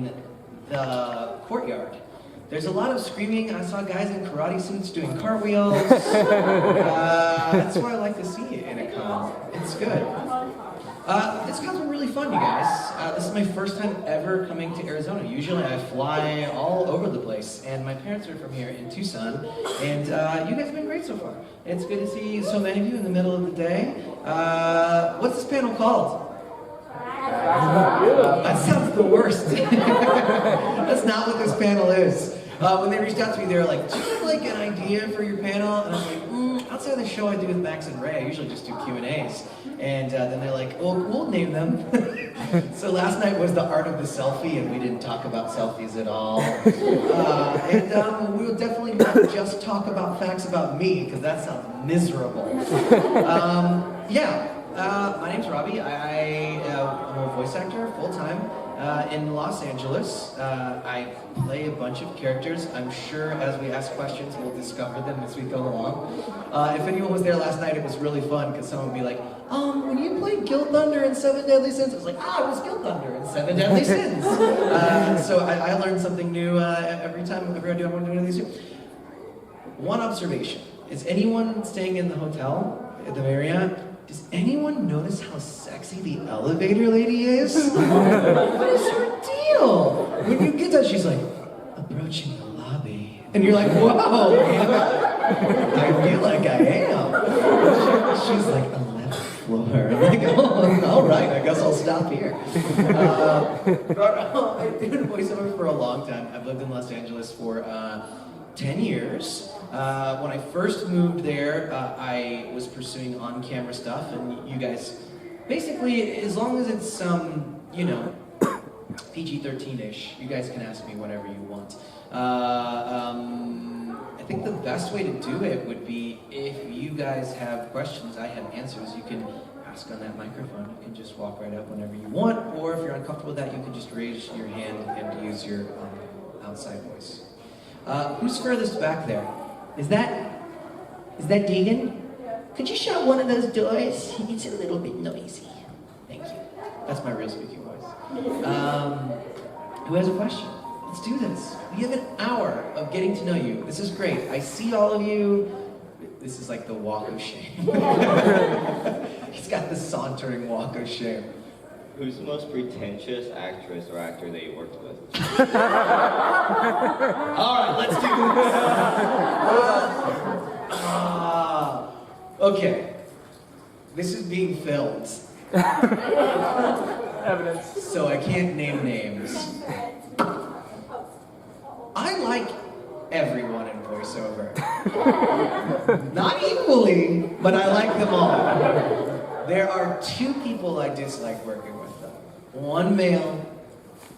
in the courtyard. There's a lot of screaming. I saw guys in karate suits doing cartwheels. That's what I like to see in a con. It's good. This con's been really fun, you guys. This is my first time ever coming to Arizona. Usually I fly all over the place, and my parents are from here in Tucson, and you guys have been great so far. It's good to see so many of you in the middle of the day. What's this panel called? That sounds the worst. That's not what this panel is. When they reached out to me, they were like, do you have like an idea for your panel? And I was like, outside of the show I do with Max and Ray, I usually just do Q&As. And then they're like, well, we'll name them. So last night was the art of the selfie, and we didn't talk about selfies at all. And we'll definitely not just talk about facts about me, because that sounds miserable. My name's Robbie. I'm a voice actor full-time in Los Angeles. I play a bunch of characters. I'm sure as we ask questions, we'll discover them as we go along. If anyone was there last night, it was really fun, because someone would be like, when you played Guild Thunder in Seven Deadly Sins, I was like, it was Guild Thunder in Seven Deadly Sins. So I learned something new every time I do one of these. One observation. Is anyone staying in the hotel at the Marriott? Does anyone notice how sexy the elevator lady is? What is her deal? When you get there, she's like, approaching the lobby. And you're like, whoa, I feel like I am. She's like, 11th floor. I'm like, all right, I guess I'll stop here. I've been in voiceover for a long time. I've lived in Los Angeles for 10 years. When I first moved there, I was pursuing on-camera stuff, and you guys, basically, as long as it's, PG-13-ish, you guys can ask me whatever you want. I think the best way to do it would be if you guys have questions, I have answers, you can ask on that microphone. You can just walk right up whenever you want, or if you're uncomfortable with that, you can just raise your hand and use your outside voice. Who's furthest back there? Is that Deegan? Could you shut one of those doors? It's a little bit noisy. Thank you. That's my real speaking voice. Who has a question? Let's do this. We have an hour of getting to know you. This is great. I see all of you. This is like the walk of shame. He's got the sauntering walk of shame. Who's the most pretentious actress or actor that you worked with? All right, let's do this. Okay. This is being filmed. Evidence. So I can't name names. I like everyone in voiceover. Not equally, but I like them all. There are two people I dislike working with, though. One male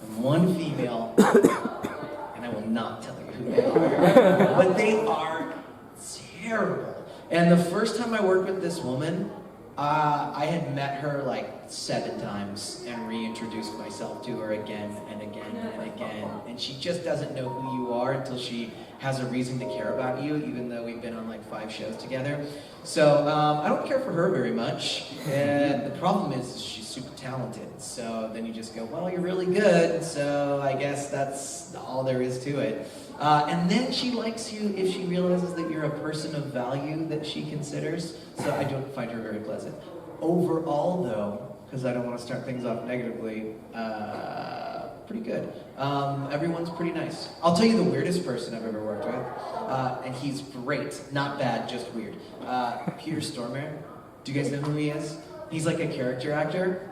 and one female, and I will not tell you who they are, but they are terrible. And the first time I worked with this woman, I had met her like 7 times and reintroduced myself to her again and again and again, and she just doesn't know who you are until she has a reason to care about you, even though we've been on like 5 shows together. So I don't care for her very much, and the problem is she's super talented. So then you just go, well, you're really good, so I guess that's all there is to it. And then she likes you if she realizes that you're a person of value that she considers. So I don't find her very pleasant. Overall, though, because I don't want to start things off negatively, pretty good. Everyone's pretty nice. I'll tell you the weirdest person I've ever worked with, and he's great, not bad, just weird. Peter Stormare. Do you guys know who he is? He's like a character actor.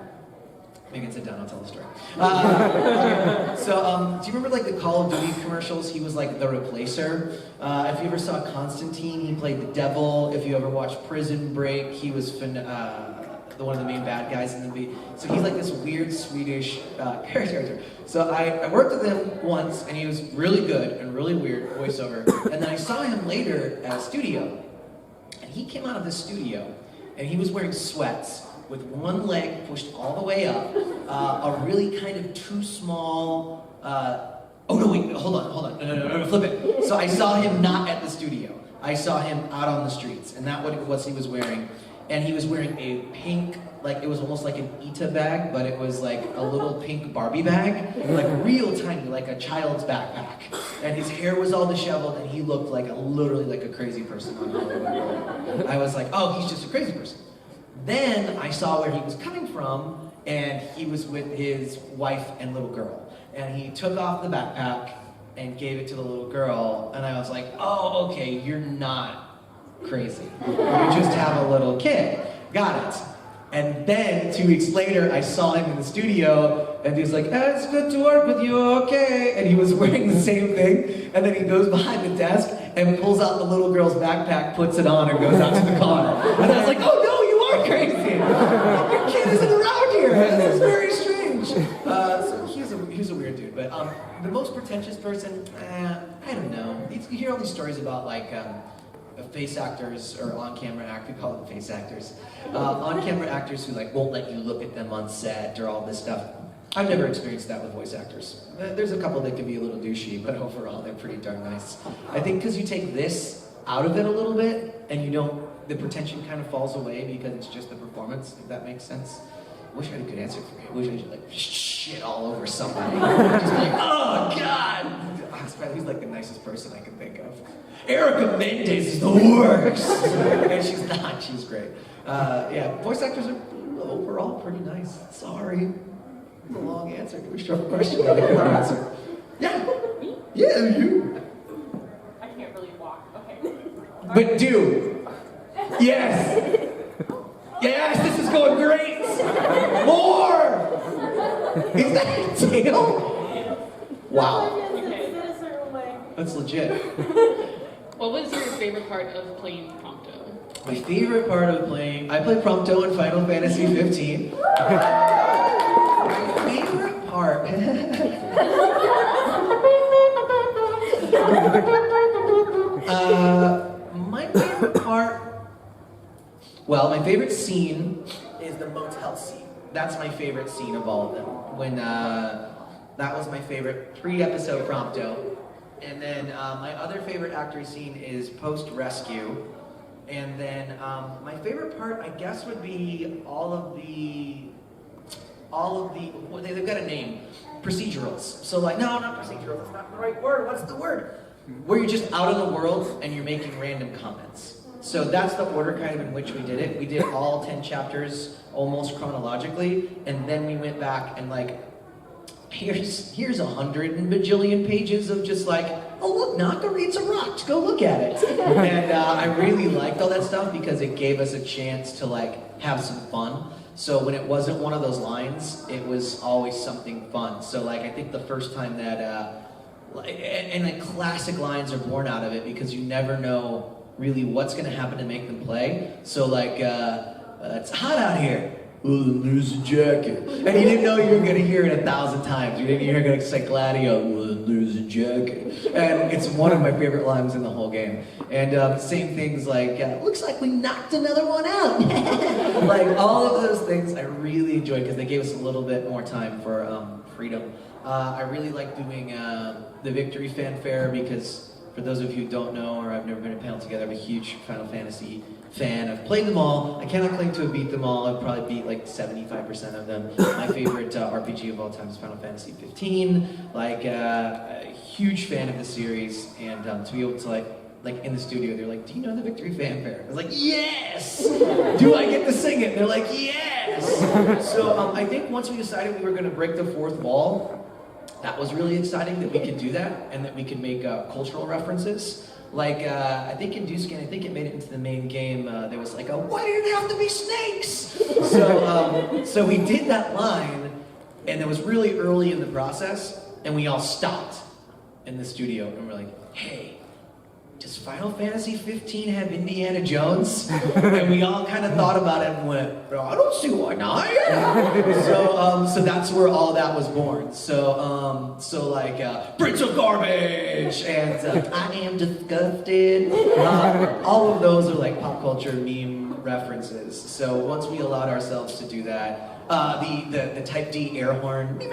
Maybe sit down, I'll tell the story. Okay. So, do you remember like the Call of Duty commercials? He was like the replacer. If you ever saw Constantine, he played the devil. If you ever watched Prison Break, he was one of the main bad guys in the movie. So he's like this weird Swedish character. So I worked with him once, and he was really good and really weird voiceover. And then I saw him later at a studio, and he came out of the studio, and he was wearing sweats with one leg pushed all the way up, a really kind of too small, oh no, wait, hold on, no, flip it. So I saw him not at the studio. I saw him out on the streets, and that was what he was wearing. and he was wearing a pink, like it was almost like an Ita bag, but it was like a little pink Barbie bag, like real tiny, like a child's backpack. And his hair was all disheveled, and he looked like literally like a crazy person on Halloween. I was like, oh, he's just a crazy person. Then I saw where he was coming from, and he was with his wife and little girl. And he took off the backpack and gave it to the little girl, and I was like, oh, okay, you're not crazy. You just have a little kid. Got it. And then 2 weeks later, I saw him in the studio, and he was like, it's good to work with you, okay. And he was wearing the same thing, and then he goes behind the desk and pulls out the little girl's backpack, puts it on, and goes out to the car. And I was like, oh no, you are crazy. Your kid isn't around here. This is very strange. So he's a weird dude. But the most pretentious person, I don't know. You hear all these stories about like, face actors or on-camera actors, we call them face actors. On-camera actors who like won't let you look at them on set or all this stuff. I've never experienced that with voice actors. There's a couple that can be a little douchey, but overall they're pretty darn nice. I think because you take this out of it a little bit, and you don't, the pretension kind of falls away because it's just the performance, if that makes sense. I wish I had a good answer for you. I wish I could like shit all over somebody. Just like, oh God! He's like the nicest person I can think of. Erica Mendez is the worst! And she's not, she's great. Yeah, voice actors are overall pretty nice. Sorry. A long answer to a short question. Answer. Yeah. Yeah, you. I can't really walk. Okay. But do. Yes. Yes, this is going great. More. Is that a tail? Wow. That's legit. What was your favorite part of playing Prompto? My favorite part of playing, I played Prompto in Final Fantasy 15. My favorite part. My favorite part. Well, my favorite scene is the motel scene. That's my favorite scene of all of them. When that was my favorite pre-episode Prompto. And then my other favorite actor scene is post-rescue. And then my favorite part, I guess, would be all of the, well, they've got a name, procedurals. So like, no, not procedurals, that's not the right word, what's the word? Where you're just out in the world and you're making random comments. So that's the order kind of in which we did it. We did all 10 chapters almost chronologically, and then we went back and like, here's 100 and bajillion pages of just like, oh look, Naka reads a rock, go look at it. And I really liked all that stuff because it gave us a chance to like have some fun. So when it wasn't one of those lines, it was always something fun. So like I think the first time that, and like classic lines are born out of it because you never know really what's gonna happen to make them play. So like, it's hot out here. Oh, there's a jacket. And you didn't know you were gonna hear it 1,000 times. You didn't hear it gonna say Gladio, well, there's a jacket. And it's one of my favorite lines in the whole game. And same things like, looks like we knocked another one out. Like all of those things I really enjoyed because they gave us a little bit more time for freedom. I really like doing the victory fanfare because for those of you who don't know or I've never been to a panel together, I'm a huge Final Fantasy fan. I've played them all. I cannot claim to have beat them all. I've probably beat like 75% of them. My favorite RPG of all time is Final Fantasy 15. Like, a huge fan of the series, and to be able to like in the studio, they're like, do you know the victory fanfare? I was like, yes! Do I get to sing it? And they're like, yes! So I think once we decided we were gonna break the fourth wall, that was really exciting that we could do that and that we could make cultural references. Like, I think in Duskin, I think it made it into the main game, there was like why did it have to be snakes? So we did that line, and it was really early in the process, and we all stopped in the studio, and we're like, hey, does Final Fantasy 15 have Indiana Jones? And we all kind of thought about it and went, I don't see why not. So that's where all that was born. So like, Prince of Garbage, and I am disgusted. All of those are like pop culture meme references. So once we allowed ourselves to do that, the Type D air horn, like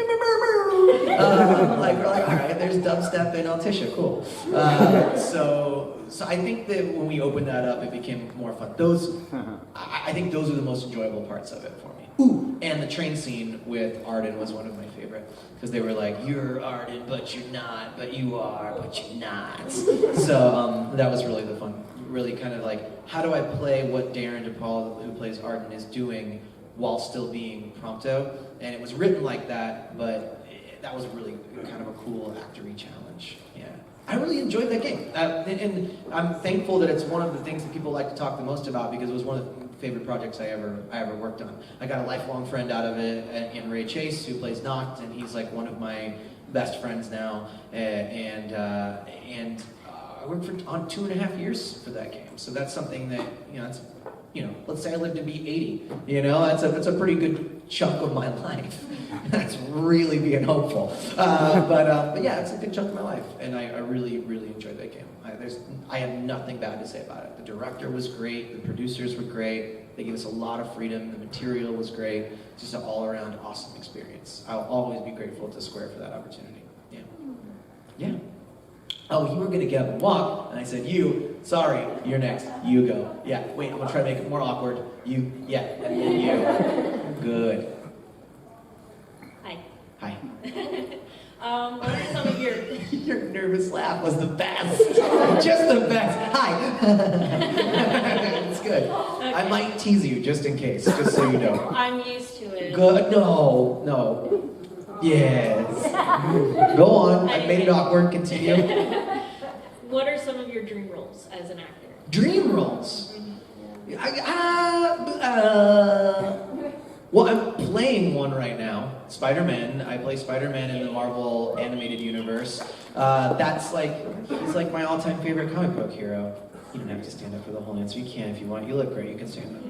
we're like, all right, there's there's dubstep and Altisha, cool. So I think that when we opened that up, it became more fun. I think those are the most enjoyable parts of it for me. Ooh, and the train scene with Arden was one of my favorite, because they were like, you're Arden, but you're not, but you are, but you're not. So that was really the fun. Really kind of like, how do I play what Darren DePaul, who plays Arden, is doing while still being Prompto? And it was written like that, but that was really kind of a cool actory challenge. Yeah, I really enjoyed that game, and I'm thankful that it's one of the things that people like to talk the most about, because it was one of the favorite projects I ever worked on. I got a lifelong friend out of it in Ray Chase, who plays Noct, and he's like one of my best friends now, and I worked on 2.5 years for that game. So that's something that, let's say I lived to be 80, that's a pretty good chunk of my life. That's really being hopeful. But yeah, it's a good chunk of my life, and I really, really enjoyed that game. I have nothing bad to say about it. The director was great, the producers were great, they gave us a lot of freedom, the material was great, it's just an all-around awesome experience. I'll always be grateful to Square for that opportunity. Yeah. Yeah. Oh, you were gonna get up and walk, and I said, sorry, you're next, you go. Yeah, wait, I'm gonna try to make it more awkward. You, yeah, and then you. Good. Hi. Hi. What are some of your... Your nervous laugh was the best. Just the best. Hi. It's good. Okay. I might tease you just in case, just so you know. I'm used to it. Good. No. Yes. Go on. I made it awkward. Continue. What are some of your dream roles as an actor? Dream roles? Well, I'm playing one right now, Spider-Man. I play Spider-Man in the Marvel animated universe. He's like my all-time favorite comic book hero. You don't have to stand up for the whole answer. You can if you want. You look great. You can stand up.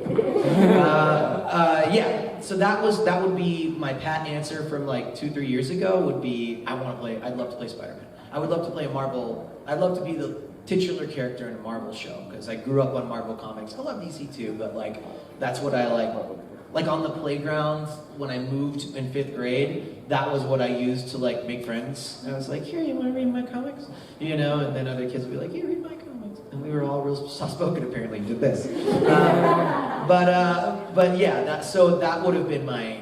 Yeah. So that would be my pat answer from like 2-3 years ago. Would be I'd love to play Spider-Man. I would love to play a Marvel. I'd love to be the titular character in a Marvel show, because I grew up on Marvel comics. I love DC too, but like that's what I like. Like on the playground when I moved in 5th grade, that was what I used to like make friends. And I was like, here, you want to read my comics? And then other kids would be like, here, read my comics. And we were all real soft-spoken apparently, did this. But yeah, that would have been my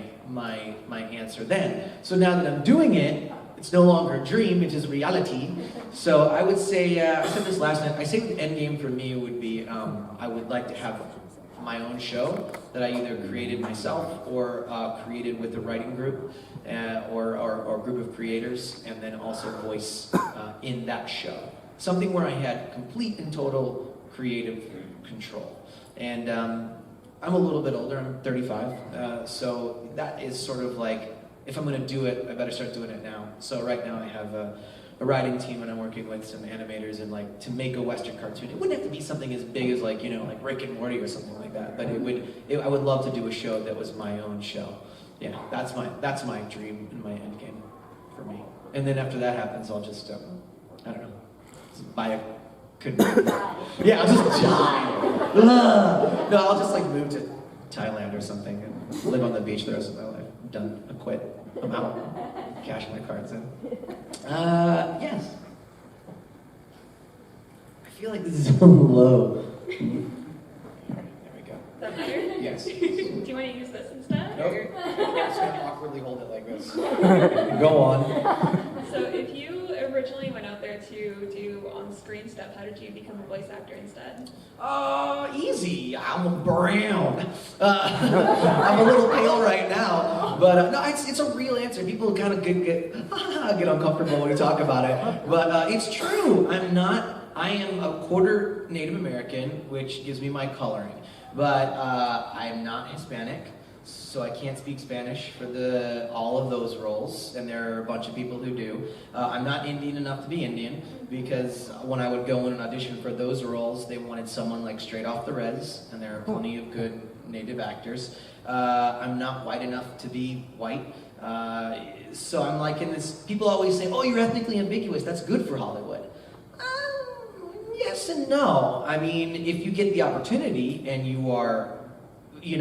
answer then. So now that I'm doing it, it's no longer a dream, it is reality. So I would say, I said this last night, I say the end game for me would be, I would like to have my own show that I either created myself or created with a writing group or group of creators, and then also voice in that show. Something where I had complete and total creative control. And I'm a little bit older, I'm 35, so that is sort of like, if I'm going to do it, I better start doing it now. So right now I have a writing team, and I'm working with some animators and like to make a Western cartoon. It wouldn't have to be something as big as like like Rick and Morty or something like that, but I would love to do a show that was my own show. Yeah, that's my dream and my end game for me. And then after that happens, I'll just I don't know, just buy a yeah, I'll just die. No, I'll just like move to Thailand or something and live on the beach the rest of my life. I'm done. I quit. I'm out. Cash my cards in. Yes. I feel like this is so low. There we go. Is that better? Yes. Do you want to use this instead? Nope. I'm just going to awkwardly hold it like this. Go on. So if you originally went out there to do on-screen stuff, how did you become a voice actor instead? Easy. I'm brown. I'm a little pale right now, but no, it's a real answer. People kind of get uncomfortable when we talk about it, but it's true. I am a quarter Native American, which gives me my coloring, but I am not Hispanic. So I can't speak Spanish for all of those roles, and there are a bunch of people who do. I'm not Indian enough to be Indian, because when I would go in and audition for those roles, they wanted someone like straight off the res, and there are plenty of good native actors. I'm not white enough to be white, so I'm like in this, people always say, oh, you're ethnically ambiguous, that's good for Hollywood. Yes and no. I mean, if you get the opportunity and you are, you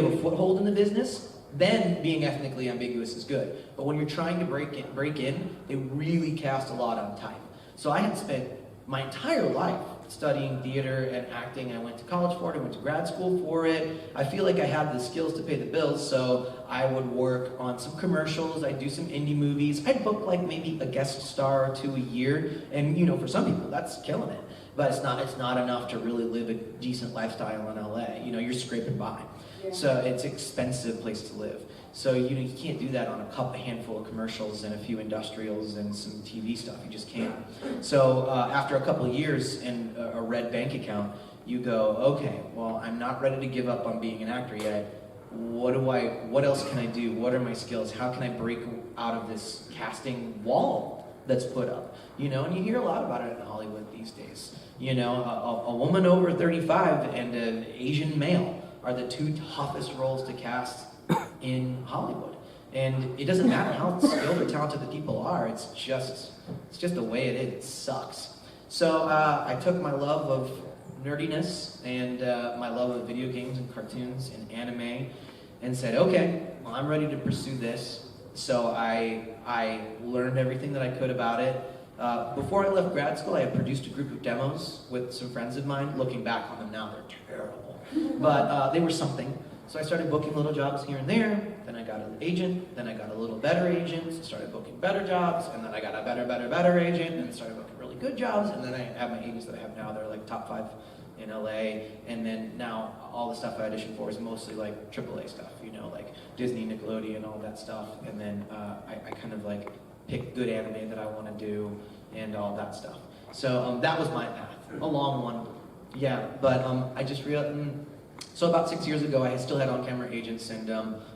have a foothold in the business, then being ethnically ambiguous is good. But when you're trying to break in, they really cast a lot on type. So I had spent my entire life studying theater and acting. I went to college for it, I went to grad school for it. I feel like I had the skills to pay the bills, so I would work on some commercials, I'd do some indie movies, I'd book like maybe a guest star or two a year, and you know, for some people that's killing it. But it's not enough to really live a decent lifestyle in LA. You know, you're scraping by. Yeah. So it's an expensive place to live. So you know, you can't do that on a handful of commercials and a few industrials and some TV stuff. You just can't. So after a couple of years and a red bank account, you go, okay, well, I'm not ready to give up on being an actor yet. What else can I do? What are my skills? How can I break out of this casting wall that's put up? You know, and you hear a lot about it in Hollywood these days. You know, a woman over 35 and an Asian male are the two toughest roles to cast in Hollywood. And it doesn't matter how skilled or talented the people are, it's just the way it is. It sucks. So I took my love of nerdiness and my love of video games and cartoons and anime and said, okay, well, I'm ready to pursue this. So I learned everything that I could about it. Before I left grad school, I had produced a group of demos with some friends of mine. Looking back on them now, they're terrible. But they were something. So I started booking little jobs here and there, then I got an agent, then I got a little better agent, so started booking better jobs, and then I got a better agent, and started booking really good jobs, and then I have my agents that I have now, they're like top 5 in LA, and then now all the stuff I audition for is mostly like AAA stuff, you know, like Disney, Nickelodeon, all that stuff, and then I kind of like pick good anime that I want to do, and all that stuff. So that was my path, a long one, yeah, but I just realized, so about 6 years ago, I still had on-camera agents, and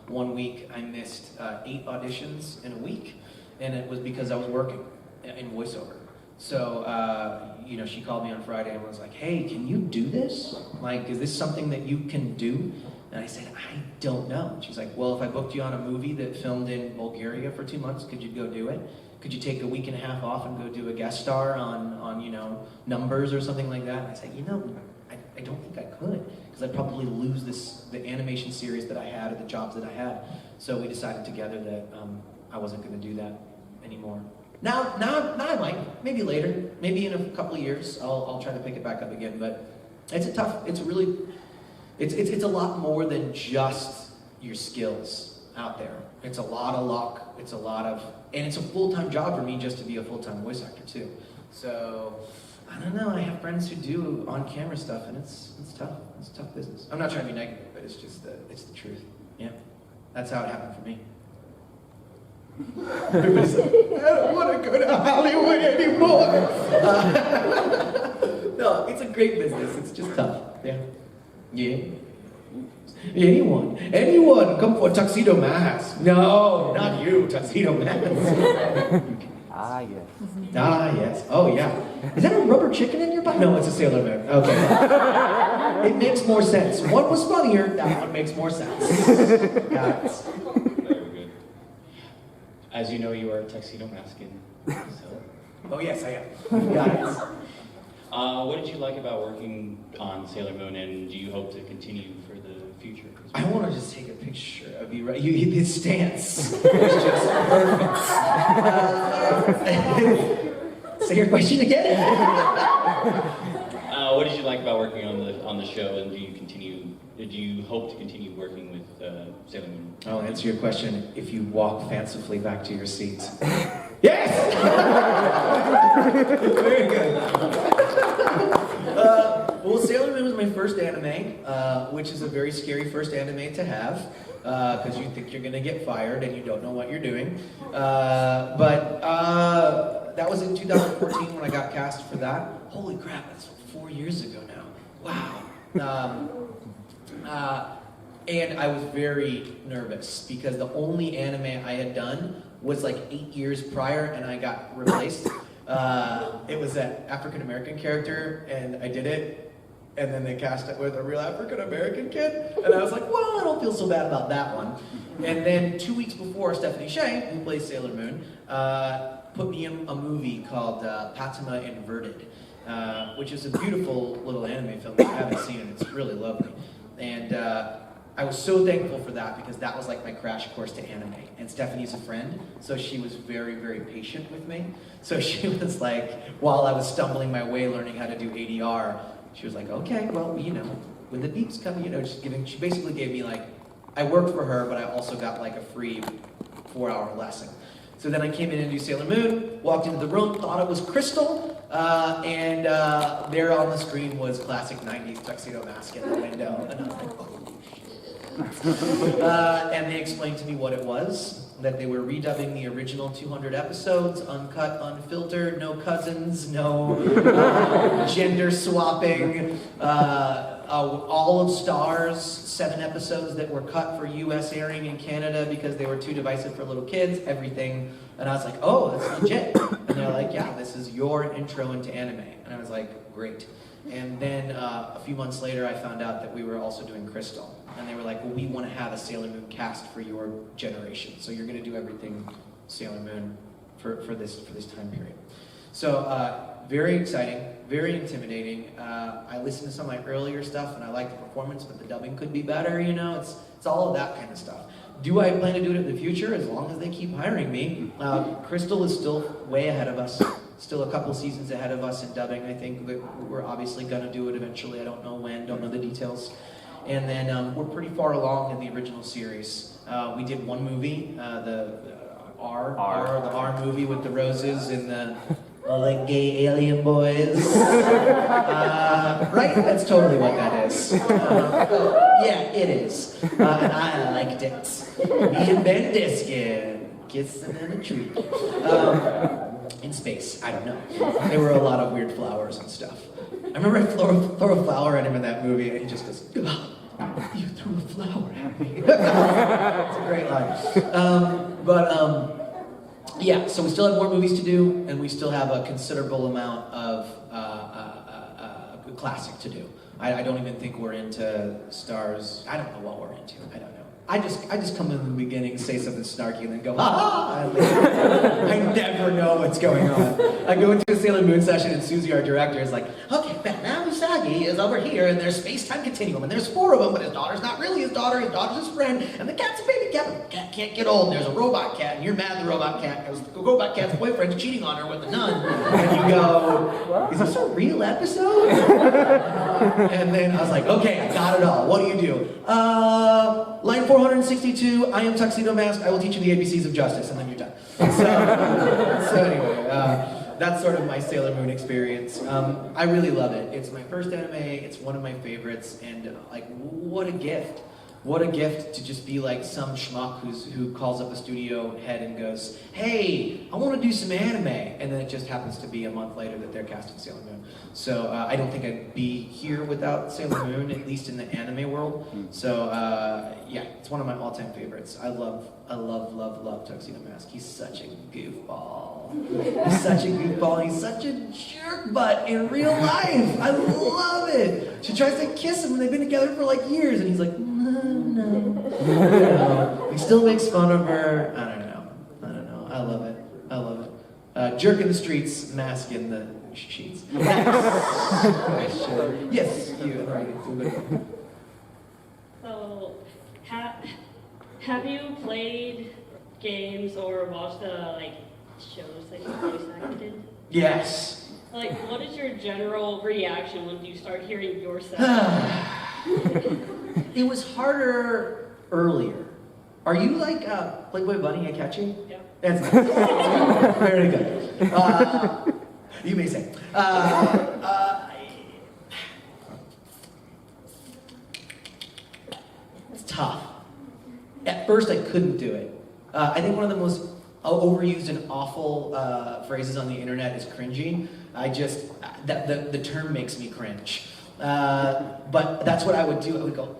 one week I missed 8 auditions in a week, and it was because I was working in voiceover. So, you know, she called me on Friday and was like, hey, can you do this? Like, is this something that you can do? And I said, I don't know. And she's like, well, if I booked you on a movie that filmed in Bulgaria for 2 months, could you go do it? Could you take a week and a half off and go do a guest star on you know, Numbers or something like that? And I said, you know, I don't think I could, because I'd probably lose the animation series that I had or the jobs that I had. So we decided together that I wasn't going to do that anymore. Now I might, maybe later, maybe in a couple of years, I'll try to pick it back up again. But it's a lot more than just your skills out there. It's a lot of luck. It's a lot of, and it's a full-time job for me just to be a full-time voice actor too. So. I don't know, I have friends who do on-camera stuff, and it's tough. It's a tough business. I'm not trying to be negative, but it's just it's the truth. Yeah, that's how it happened for me. Everybody's like, I don't want to go to Hollywood anymore. No, it's a great business. It's just tough. Yeah. Yeah. Anyone, come for Tuxedo Mask. No, not you, Tuxedo Mask. Ah, yes. Ah, yes. Oh, yeah. Is that a rubber chicken in your butt? No, it's a Sailor Moon. Okay. It makes more sense. One was funnier, that one makes more sense. Got it. Very good. As you know, you are Tuxedo Masking. So. Oh, yes, I am. Got it. What did you like about working on Sailor Moon, and do you hope to continue for the future? I want to just take a picture of you. Right, his stance is just perfect. Say your question again. What did you like about working on the show, and do you hope to continue working with Sailor Moon? I'll answer your question if you walk fancifully back to your seat. Yes. Very good. Well, Sailor Moon was my first anime, which is a very scary first anime to have, because you think you're going to get fired and you don't know what you're doing. But that was in 2014 when I got cast for that. Holy crap, that's 4 years ago now. Wow. And I was very nervous because the only anime I had done was like 8 years prior, and I got replaced. It was an African-American character, and I did it. And then they cast it with a real African-American kid. And I was like, well, I don't feel so bad about that one. And then 2 weeks before, Stephanie Sheh, who plays Sailor Moon, put me in a movie called Patima Inverted, which is a beautiful little anime film. If you haven't seen it, it's really lovely. And I was so thankful for that because that was like my crash course to anime. And Stephanie's a friend, so she was very, very patient with me. So she was like, while I was stumbling my way learning how to do ADR, she was like, okay, well, you know, when the beeps come, you know, she basically gave me like, I worked for her, but I also got like a free 4-hour lesson. So then I came in and do Sailor Moon, walked into the room, thought it was Crystal, and there on the screen was classic 90s Tuxedo Mask in the window. And I was like, oh. And they explained to me what it was, that they were redubbing the original 200 episodes, uncut, unfiltered, no cousins, no gender swapping, all of Star's 7 episodes that were cut for US airing in Canada because they were too divisive for little kids, everything. And I was like, oh, that's legit. And they're like, yeah, this is your intro into anime. And I was like, great. And then a few months later, I found out that we were also doing Crystal. And they were like, well, we want to have a Sailor Moon cast for your generation. So you're going to do everything Sailor Moon for this time period. So very exciting, very intimidating. I listened to some of my earlier stuff and I liked the performance, but the dubbing could be better, you know? It's all of that kind of stuff. Do I plan to do it in the future? As long as they keep hiring me. Crystal is still way ahead of us. Still a couple seasons ahead of us in dubbing. I think that we're obviously going to do it eventually. I don't know when, don't know the details. And then we're pretty far along in the original series. We did one movie, the R movie with the roses and the like gay alien boys. Right? That's totally what that is. Yeah, it is. And I liked it. Me and Ben Diskin kissing in a tree. In space, I don't know. There were a lot of weird flowers and stuff. I remember I throw a flower at him in that movie, and he just goes, oh, you threw a flower at me. It's a great line. Yeah, so we still have more movies to do, and we still have a considerable amount of classic to do. I don't even think we're into Stars. I don't know what we're into. I don't know. I just come in the beginning, say something snarky, and then go, ha ha! I never know what's going on. I go into a Sailor Moon session, and Susie, our director, is like, okay, but now Usagi is over here, and there's space-time continuum, and there's 4 of them, but his daughter's not really his daughter's his friend, and the cat's a baby cat, but the cat can't get old, and there's a robot cat, and you're mad at the robot cat, because the robot cat's boyfriend's cheating on her with a nun, and you go, is this a real episode? And then I was like, okay, I got it all. What do? Line 462, I am Tuxedo Mask, I will teach you the ABCs of justice, and then you're done. So anyway, that's sort of my Sailor Moon experience. I really love it. It's my first anime, it's one of my favorites, and like, what a gift. What a gift to just be like some schmuck who calls up a studio head and goes, hey, I want to do some anime. And then it just happens to be a month later that they're casting Sailor Moon. So I don't think I'd be here without Sailor Moon, at least in the anime world. So yeah, it's one of my all-time favorites. I love Tuxedo Mask. He's such a goofball. He's such a goofball. He's such a jerk butt in real life. I love it. She tries to kiss him and they've been together for like years. And he's like, no. He still makes fun of her. I don't know. I love it. Jerk in the streets, Mask in the sheets. Yes, you. Right. So, have you played games or watched the shows that you voice acted in? Yes. What is your general reaction when you start hearing yourself? It was harder earlier. Are you like Playboy Bunny? I catch you? Yeah. That's nice. Very good. You may say. It's tough. At first, I couldn't do it. I think one of the most overused and awful phrases on the internet is cringy. The term makes me cringe. But that's what I would do. I would go,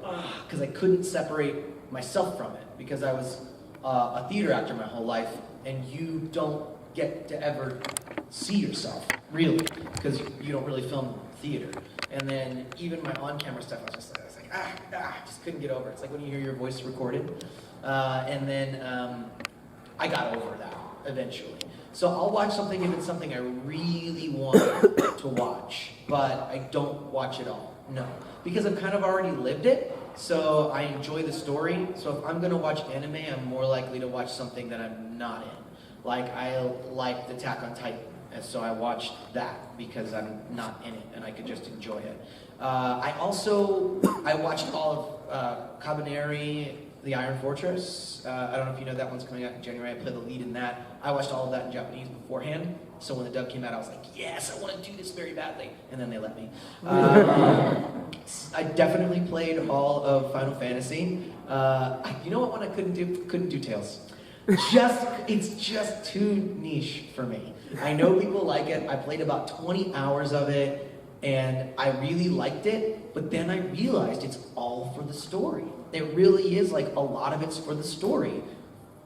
because I couldn't separate myself from it, because I was a theater actor my whole life, and you don't get to ever see yourself, really, because you don't really film theater. And then even my on-camera stuff, I was like, just couldn't get over it. It's like when you hear your voice recorded. And then I got over that eventually. So I'll watch something if it's something I really want to watch, but I don't watch it all. No, because I've kind of already lived it. So I enjoy the story. So if I'm gonna watch anime, I'm more likely to watch something that I'm not in. Like I liked Attack on Titan, and so I watched that because I'm not in it and I could just enjoy it. I watched all of Cabaneri, The Iron Fortress. I don't know if you know that one's coming out in January. I play the lead in that. I watched all of that in Japanese beforehand. So when the dub came out, I was like, yes, I want to do this very badly. And then they let me. I definitely played all of Final Fantasy. You know what one I couldn't do? Couldn't do Tales. It's just too niche for me. I know people like it. I played about 20 hours of it, and I really liked it, but then I realized it's all for the story. It really is like a lot of it's for the story.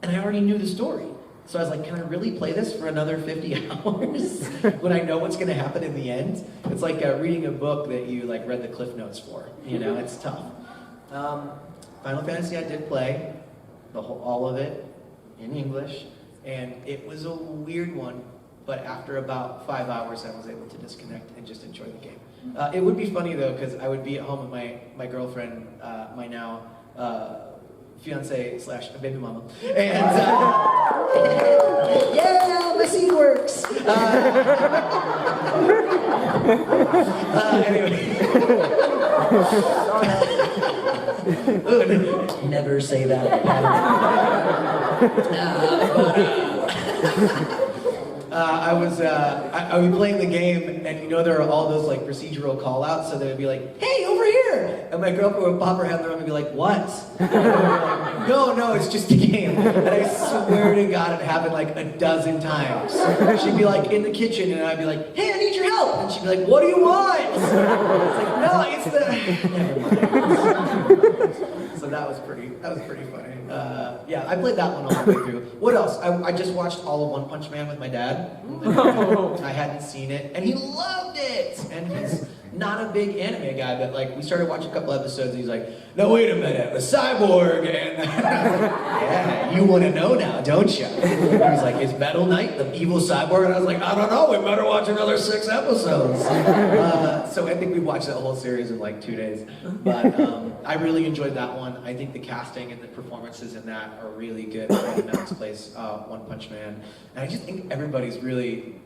And I already knew the story. So I was like, can I really play this for another 50 hours when I know what's gonna happen in the end? It's like reading a book that you like read the cliff notes for, you know, it's tough. Final Fantasy I did play, all of it in English, and it was a weird one, but after about 5 hours I was able to disconnect and just enjoy the game. It would be funny though, because I would be at home with my girlfriend, my now fiance / baby mama, and yeah, my seed works. Anyway. Never say that. I would be playing the game, and you know there are all those like procedural call-outs, so they would be like, "Hey, over here!" And my girlfriend would pop her head in the room and be like, "What?" And Like, no, it's just a game. And I swear to God, it happened like a dozen times. She'd be like in the kitchen, and I'd be like, "Hey, I need your help," and she'd be like, "What do you want?" It's like, "No, it's the." Never mind. So that was pretty funny. Yeah, I played that one all the way through. What else? I just watched all of One Punch Man with my dad. I hadn't seen it, and he loved it. And he's not a big anime guy, but like we started watching a couple episodes, and he's like, "No, wait a minute, a cyborg." And yeah, you want to know now, don't you? He was like, "Is Metal Knight the evil cyborg?" And I was like, "I don't know. We better watch another 6 episodes." So I think we watched that whole series in like 2 days. But I really enjoyed that one. I think the casting and the performances in that are really good. Freddie Max plays One Punch Man, and I just think everybody's really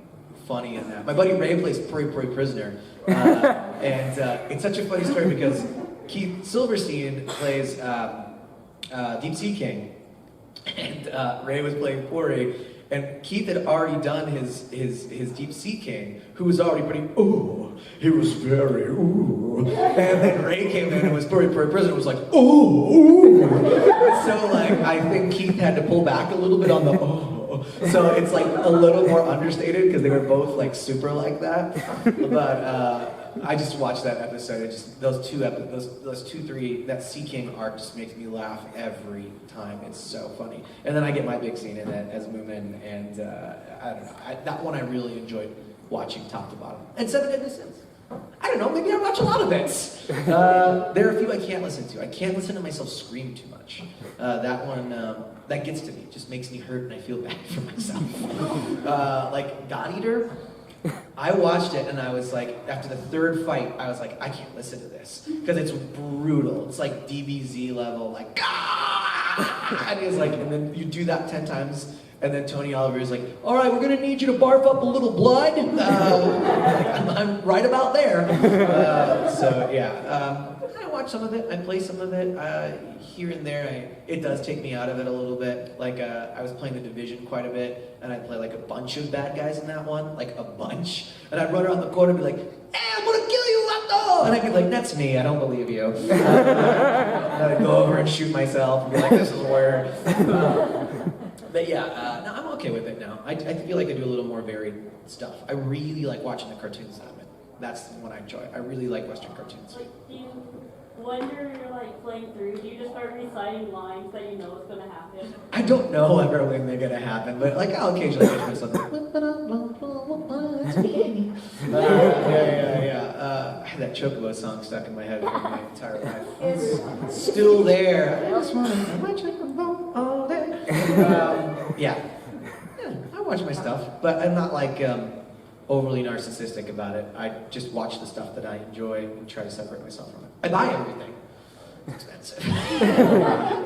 funny in that. My buddy Ray plays Puri Puri Prisoner, and it's such a funny story because Keith Silverstein plays Deep Sea King, and Ray was playing Puri, and Keith had already done his Deep Sea King, who was already pretty, ooh, he was very, ooh, and then Ray came in and was Puri Puri Prisoner, was like, ooh, ooh. So like, I think Keith had to pull back a little bit on the, oh. So it's like a little more understated because they were both like super like that. But I just watched that episode. It just those 2-3 that Sea King arc just makes me laugh every time. It's so funny. And then I get my big scene in it as Moomin, and I don't know. That one I really enjoyed watching top to bottom. And Seven Deadly Sins. I don't know, maybe I watch a lot of it. There are a few I can't listen to. I can't listen to myself scream too much. That one, that gets to me. It just makes me hurt and I feel bad for myself. Like God Eater, I watched it and I was like, after the 3rd fight, I was like, I can't listen to this. Because it's brutal. It's like DBZ level, like, ah! And he was like, and then you do that 10 times. And then Tony Oliver is like, "All right, we're gonna need you to barf up a little blood." I'm right about there. So yeah, I watch some of it. I play some of it here and there. It does take me out of it a little bit. Like I was playing The Division quite a bit, and I'd play like a bunch of bad guys in that one, like a bunch. And I'd run around the corner and be like, "Hey, I'm gonna kill you, Vato!" And I'd be like, "That's me. I don't believe you." And I'd go over and shoot myself and be like, "This is weird." But yeah, no, I'm okay with it now. I feel like I do a little more varied stuff. I really like watching the cartoons out of it. That's what I enjoy. I really like Western cartoons. Like, when you're like playing through, do you just start reciting lines that you know is gonna happen? I don't know ever when they're gonna happen, but like I'll occasionally get something. Yeah. I had that Chocobo song stuck in my head for my entire life. It's still there. I just want to have my Chocobo all day. Yeah, I watch my stuff, but I'm not like overly narcissistic about it. I just watch the stuff that I enjoy and try to separate myself from it. I buy everything. It's expensive.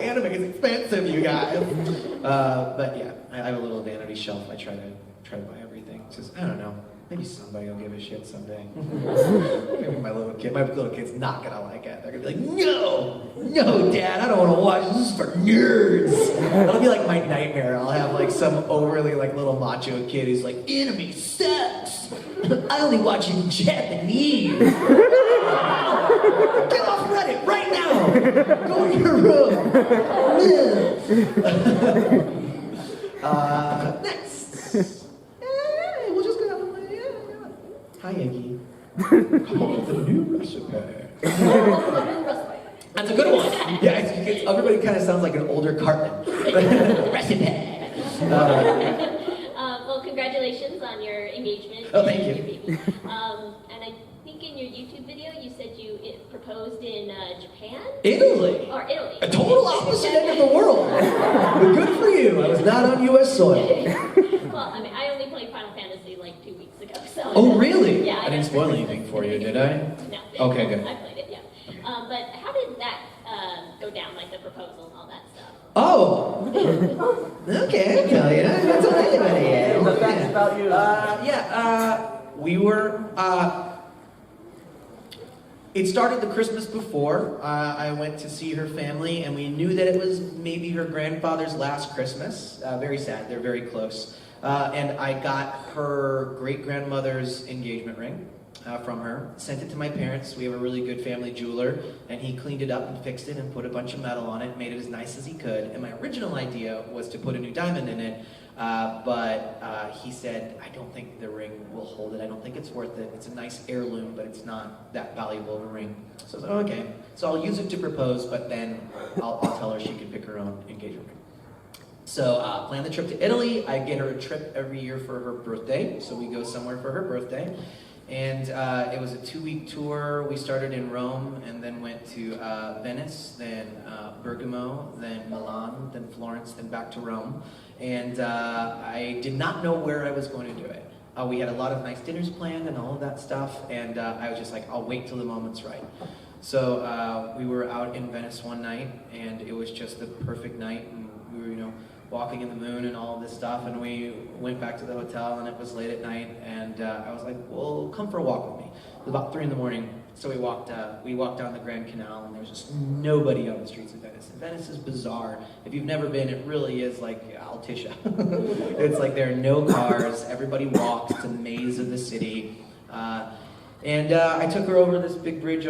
Anime is expensive, you guys. But yeah, I have a little vanity shelf. I try to buy everything. Just, I don't know. Maybe somebody will give a shit someday. Maybe my little kid's not gonna like it. They're gonna be like, no, Dad, I don't want to watch. This is for nerds. That'll be like my nightmare. I'll have like some overly like little macho kid who's like, anime sucks. I only watch it in Japanese. Get off Reddit right now. Go to your room. Next. We'll just go. Hi, Iggy. Come on with the new recipe. That's a good one. Yeah, everybody kind of sounds like an older Cartman. Recipe. Well, congratulations on your engagement. Oh, thank you. Your baby. And I think in your YouTube video you said you proposed in Japan? Italy. Or Italy. A total opposite end of the world. But good for you. I was not on U.S. soil. Well, I mean, I only played Final Fantasy like 2 weeks ago, so. Oh, really? Yeah. I didn't spoil anything for you, did I? No. Okay, good. I played it, yeah. But how did that go down, like the proposal and all that stuff? Oh. Okay, I tell you. I don't tell anybody yet. The facts about you. We were. It started the Christmas before. I went to see her family, and we knew that it was maybe her grandfather's last Christmas. Very sad. They're very close. And I got her great-grandmother's engagement ring from her, sent it to my parents. We have a really good family jeweler, and he cleaned it up and fixed it and put a bunch of metal on it, made it as nice as he could. And my original idea was to put a new diamond in it, but he said, I don't think the ring will hold it. I don't think it's worth it. It's a nice heirloom, but it's not that valuable of a ring. So I was like, okay. So I'll use it to propose, but then I'll tell her she can pick her own engagement ring. So plan the trip to Italy. I get her a trip every year for her birthday, so we go somewhere for her birthday. And it was a 2-week tour. We started in Rome and then went to Venice, then Bergamo, then Milan, then Florence, then back to Rome. And I did not know where I was going to do it. We had a lot of nice dinners planned and all of that stuff, and I was just like, I'll wait till the moment's right. So we were out in Venice one night, and it was just the perfect night, and we were, walking in the moon and all of this stuff, and we went back to the hotel, and it was late at night, and I was like, well, come for a walk with me. It was about 3 in, so we walked down the Grand Canal, and there was just nobody on the streets of Venice. And Venice is bizarre. If you've never been, it really is like Altisha. It's like there are no cars, everybody walks, it's a maze of the city. And I took her over this big bridge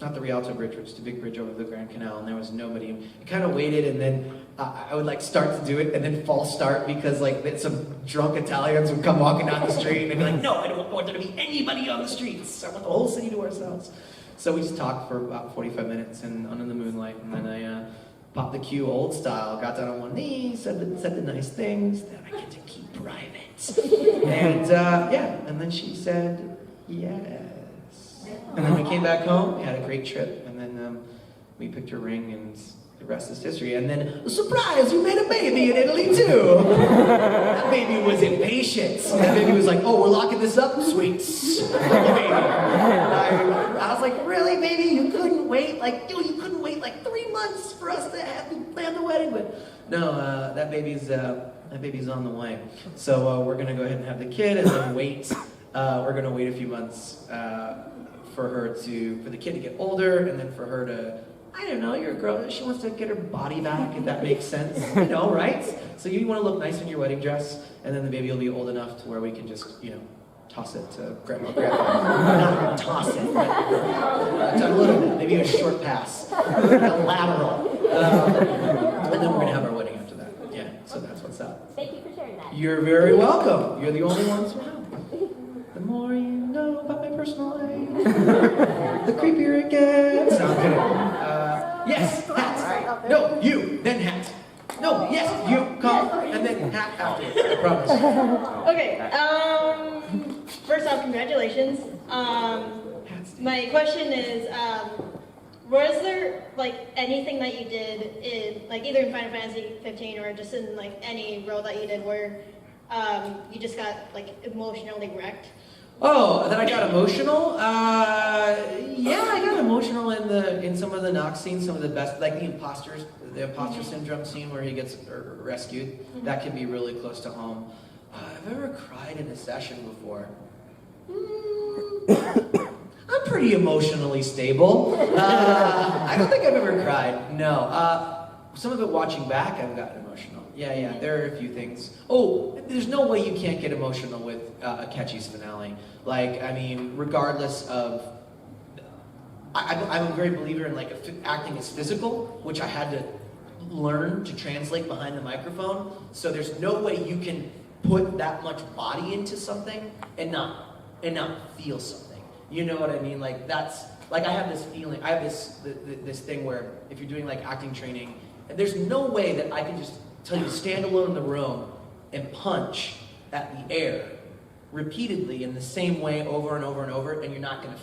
not the Rialto Bridge, which is the big bridge over the Grand Canal, and there was nobody. I kind of waited, and then I would like start to do it, and then false start because like some drunk Italians would come walking down the street, and they'd be like, no, I don't want there to be anybody on the streets. I want the whole city to ourselves. So we just talked for about 45 minutes and under the moonlight, and then I popped the cue old style, got down on one knee, said the nice things that I get to keep private. And and then she said, yes. And then we came back home, we had a great trip, and then we picked her ring, and the rest is history. And then, surprise, we made a baby in Italy too! That baby was impatient. That baby was like, oh, we're locking this up? Sweet. Baby. I was like, really, baby? You couldn't wait? You couldn't wait 3 months for us to plan the wedding? But no, that baby's on the way. So we're gonna go ahead and have the kid, and then wait. We're gonna wait a few months for the kid to get older, and then for her to, I don't know, you're a girl, she wants to get her body back, if that makes sense, right? So you want to look nice in your wedding dress, and then the baby will be old enough to where we can just, toss it to grandma. Not toss it, but a little bit, maybe a short pass, a lateral. And then we're gonna have our wedding after that. Yeah, so that's what's up. Thank you for sharing that. You're very welcome. You're the only ones who know. The more you know about my personal life, the creepier it gets. No, I'm kidding. Yes, hat. No, you, then hat. No, yes, you, come, and then hat after. I promise. Okay, first off, congratulations. My question is, was there anything that you did in either in Final Fantasy 15 or just in any role that you did where you just got emotionally wrecked? Oh, that I got emotional? Yeah, I got emotional in some of the Knox scenes, some of the best, like the imposter syndrome scene where he gets rescued. That can be really close to home. I've ever cried in a session before. I'm pretty emotionally stable. I don't think I've ever cried. No. Some of it watching back, I've gotten emotional. Yeah, there are a few things. Oh, there's no way you can't get emotional with a Catchy's finale. Like, I mean, regardless of... I'm a great believer in like acting is physical, which I had to learn to translate behind the microphone. So there's no way you can put that much body into something and not feel something. You know what I mean? Like that's like I have this feeling. I have this thing where if you're doing like acting training, there's no way that I can just tell you to stand alone in the room and punch at the air repeatedly in the same way over and over and over, and you're not going to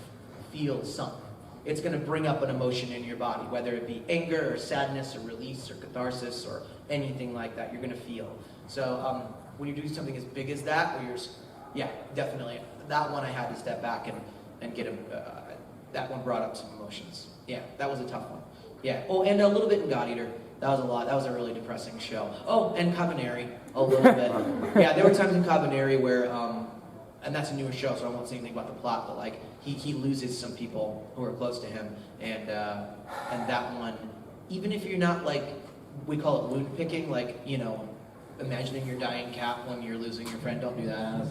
feel something. It's going to bring up an emotion in your body, whether it be anger or sadness or release or catharsis or anything like that. You're going to feel. So when you're doing something as big as that, where yeah, definitely. That one I had to step back and get that one brought up some emotions. Yeah, that was a tough one. Yeah. Oh, and a little bit in God Eater. That was a lot. That was a really depressing show. Oh, and Cabaneri a little bit. Yeah, there were times in Cabaneri where, and that's a newer show, so I won't say anything about the plot, but like he loses some people who are close to him, and that one, even if you're not like, we call it wound picking, like, you know, imagining your dying cat when you're losing your friend, don't do that.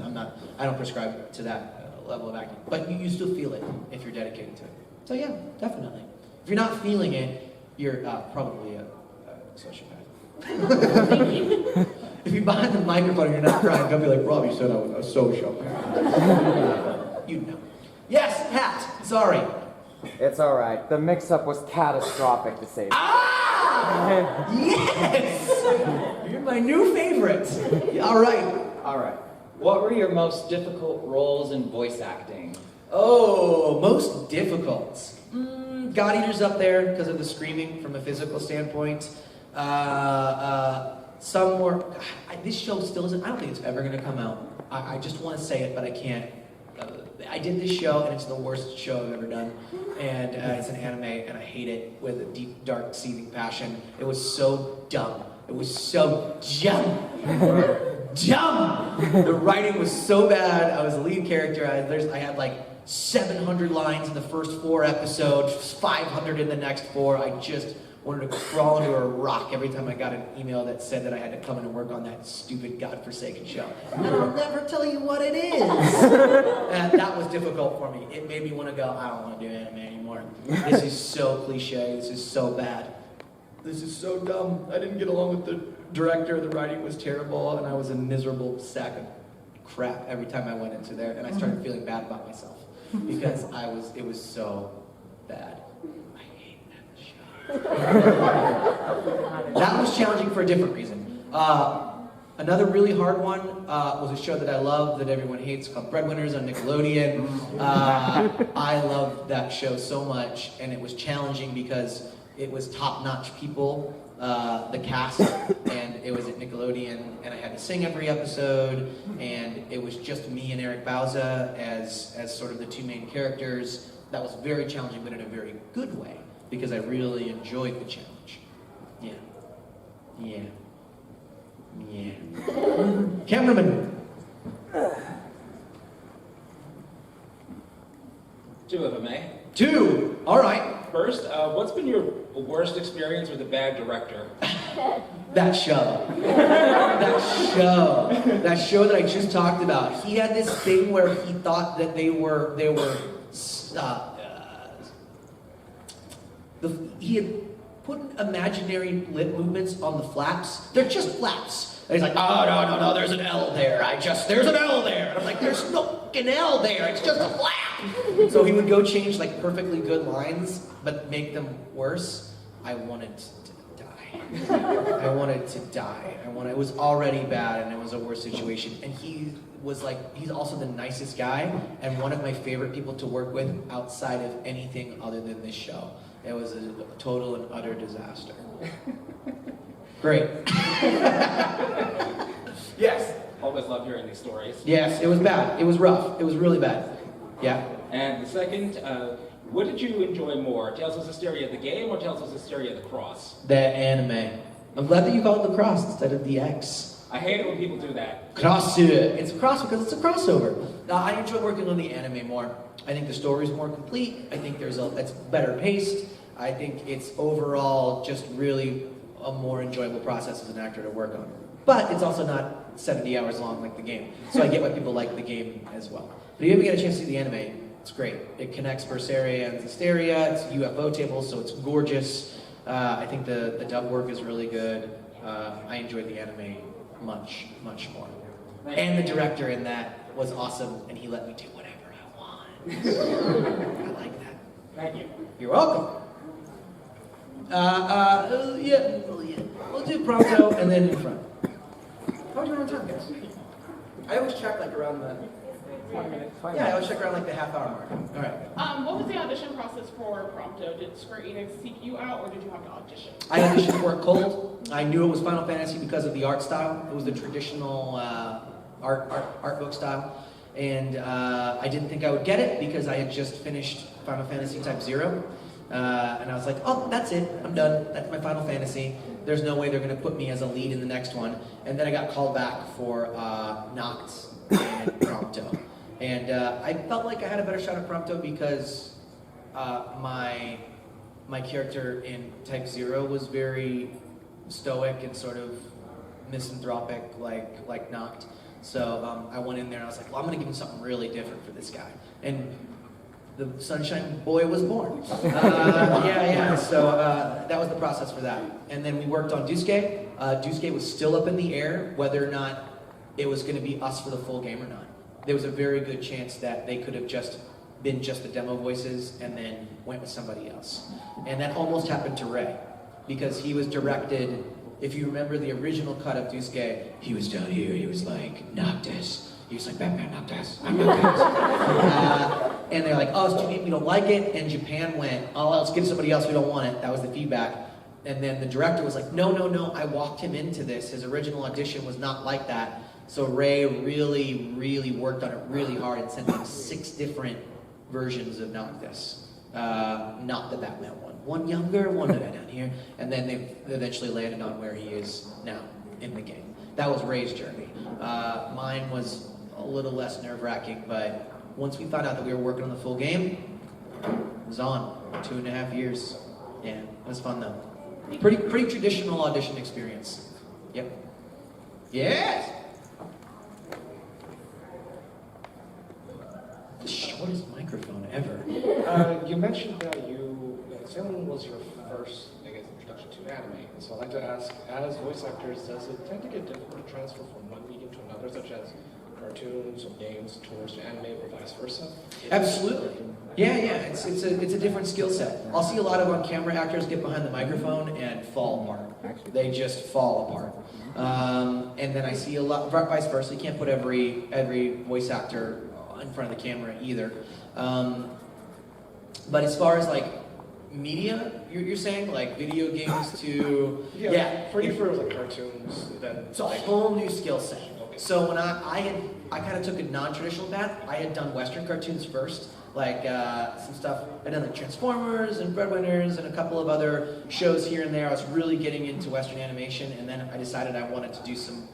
I don't prescribe to that level of acting, but you still feel it if you're dedicated to it. So yeah, definitely. If you're not feeling it, you're probably a sociopath. If you're behind the microphone and you're not crying, don't be like, Robbie said I was a sociopath. You know. Yes, Hat, sorry. It's alright. The mix-up was catastrophic, to say the Ah! Yes! You're my new favorite. All right. What were your most difficult roles in voice acting? Oh, most difficult. God Eater's up there because of the screaming from a physical standpoint. Some more. This show still isn't. I don't think it's ever going to come out. I just want to say it, but I can't. I did this show, and it's the worst show I've ever done. And it's an anime, and I hate it with a deep, dark, seething passion. It was so dumb. It was so dumb. The writing was so bad. I was the lead character. I had like 700 lines in the first 4 episodes, 500 in the next 4. I just wanted to crawl into a rock every time I got an email that said that I had to come in and work on that stupid godforsaken show. And I'll never tell you what it is. And that was difficult for me. It made me want to go, I don't want to do anime anymore. This is so cliche. This is so bad. This is so dumb. I didn't get along with the director. The writing was terrible, and I was a miserable sack of crap every time I went into there. And I started feeling bad about myself because it was so bad. That was challenging for a different reason. Another really hard one was a show that I love that everyone hates called Breadwinners on Nickelodeon. I loved that show so much, and it was challenging because it was top-notch people, the cast, and it was at Nickelodeon, and I had to sing every episode, and it was just me and Eric Bauza as sort of the 2 main characters. That was very challenging, but in a very good way, because I really enjoyed the challenge. Yeah. Cameraman. 2 of them, eh? 2. All right. First, what's been your worst experience with a bad director? That show that I just talked about. He had this thing where he thought that he had put imaginary lip movements on the flaps. They're just flaps. And he's like, oh, no, there's an L there. There's an L there. And I'm like, there's no fucking L there. It's just a flap. So he would go change like perfectly good lines, but make them worse. I wanted to die. It was already bad, and it was a worse situation. And he's also the nicest guy, and one of my favorite people to work with outside of anything other than this show. It was a total and utter disaster. Great. Yes. Always always love hearing these stories. Yes, it was bad. It was rough. It was really bad. Yeah. And the second, what did you enjoy more, Tales of Hysteria the game or Tales of Hysteria the cross? The anime. I'm glad that you called it the cross instead of the X. I hate it when people do that. Cross it. It's a cross because it's a crossover. I enjoy working on the anime more. I think the story's more complete. I think it's better paced. I think it's overall just really a more enjoyable process as an actor to work on. But it's also not 70 hours long like the game. So I get why people like the game as well. But if you ever get a chance to see the anime, it's great. It connects Berseria and Hysteria. It's UFO tables, so it's gorgeous. I think the dub work is really good. I enjoyed the anime much, much more. And the director in that was awesome, and he let me do whatever I want. I like that. Thank you. You're welcome. Yeah, we'll do pronto and then in front. How are you on time, guys? I always check like around the 20 minutes. I always check around like the half-hour mark. All right. What was the audition process for Prompto? Did Square Enix seek you out, or did you have to audition? I auditioned for it cold. I knew it was Final Fantasy because of the art style. It was the traditional art book style. And I didn't think I would get it because I had just finished Final Fantasy Type 0. And I was like, oh, that's it. I'm done. That's my Final Fantasy. There's no way they're going to put me as a lead in the next one. And then I got called back for Noct and Prompto. And I felt like I had a better shot at Prompto because my character in Type 0 was very stoic and sort of misanthropic like Noct. So I went in there and I was like, well, I'm going to give him something really different for this guy. And the Sunshine Boy was born. So that was the process for that. And then we worked on Dusuke. Dusuke was still up in the air whether or not it was going to be us for the full game or not. There was a very good chance that they could have just been just the demo voices and then went with somebody else. And that almost happened to Ray because he was directed, if you remember the original cut of Dusuke, he was down here, he was like, Noctis. He was like, Batman, Noctis, I'm Noctis. And they're like, oh, it's too deep, we don't like it. And Japan went, oh, let's give somebody else, we don't want it. That was the feedback. And then the director was like, no, I walked him into this. His original audition was not like that. So Ray really, really worked on it really hard and sent him 6 different versions of Noctis. Not the Batman one. One younger, one down here. And then they eventually landed on where he is now in the game. That was Ray's journey. Mine was a little less nerve-wracking, but once we found out that we were working on the full game, it was on. 2.5 years. Yeah, it was fun though. Pretty traditional audition experience. Yep. Yes! The shortest microphone ever. You mentioned that Sailor Moon was your first, introduction to anime. And so I'd like to ask, as voice actors, does it tend to get difficult to transfer from one medium to another, such as cartoons or games towards anime or vice versa? Absolutely. Yeah. It's a different skill set. I'll see a lot of on-camera actors get behind the microphone and fall apart. They just fall apart. And then I see a lot, vice versa. You can't put every voice actor in front of the camera either. But as far as like media, you're saying like video games to For you, for like cartoons, then it's a whole new skill set. Okay. So when I kind of took a non-traditional path. I had done Western cartoons first, like some stuff. I'd done like Transformers and Breadwinners and a couple of other shows here and there. I was really getting into Western animation, and then I decided I wanted to do some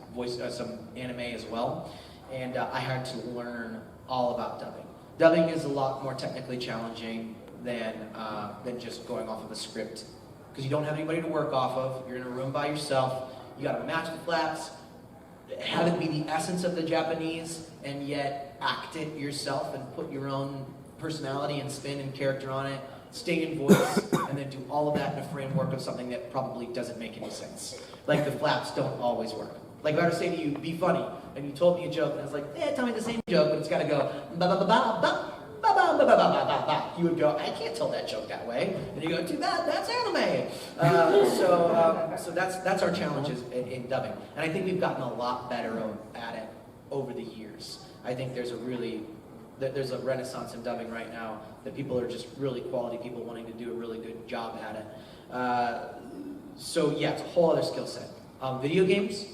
anime as well, and I had to learn all about dubbing. Dubbing is a lot more technically challenging than just going off of a script, because you don't have anybody to work off of. You're in a room by yourself. You got to match the flaps, have it be the essence of the Japanese, and yet act it yourself and put your own personality and spin and character on it. Stay in voice, and then do all of that in a framework of something that probably doesn't make any sense. Like the flaps don't always work. Like if I were to say to you, be funny, and you told me a joke, and I was like, tell me the same joke, but it's got to go ba-ba-ba-ba-ba. You would go, I can't tell that joke that way. And you go, too bad, that's anime. So that's our challenges in dubbing. And I think we've gotten a lot better at it over the years. I think there's a renaissance in dubbing right now, that people are just really quality people wanting to do a really good job at it. So yeah, it's a whole other skill set. Video games,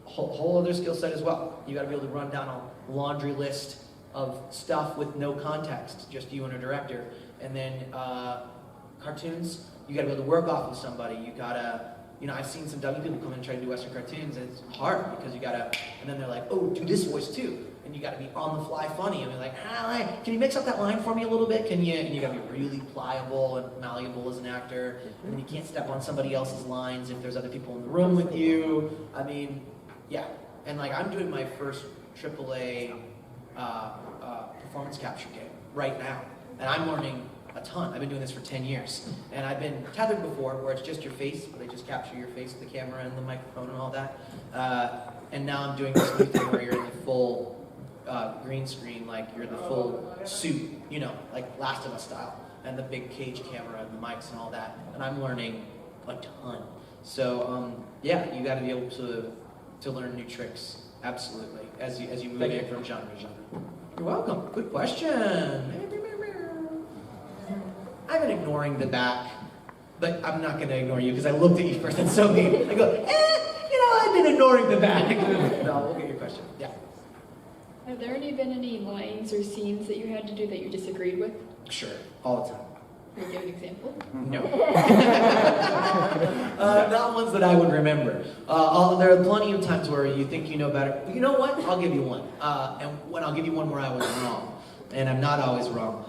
whole other skill set as well. You got to be able to run down a laundry list of stuff with no context, just you and a director. And then cartoons, you got to be able to work off of somebody. You gotta, I've seen some dummy people come in and try to do Western cartoons, and it's hard because you gotta, and then they're like, oh, do this voice too. And you gotta be on the fly funny. And they're like, can you mix up that line for me a little bit? Can you? And you gotta be really pliable and malleable as an actor. And then you can't step on somebody else's lines if there's other people in the room with you. I mean, yeah. And like, I'm doing my first AAA performance capture game right now. And I'm learning a ton. I've been doing this for 10 years. And I've been tethered before, where it's just your face, where they just capture your face with the camera and the microphone and all that. And now I'm doing this new thing where you're in the full green screen, like you're in the full suit, like Last of Us style, and the big cage camera and the mics and all that. And I'm learning a ton. So yeah, you got to be able to learn new tricks, absolutely, as you move in from genre to genre. You're welcome. Good question. I've been ignoring the back, but I'm not going to ignore you because I looked at you first. That's so mean. I go, I've been ignoring the back. No, we'll get your question. Yeah. Have there been any lines or scenes that you had to do that you disagreed with? Sure, all the time. Can you give an example? No. Not ones that I would remember. There are plenty of times where you think you know better. You know what? I'll give you one. And when I'll give you one where I was wrong. And I'm not always wrong.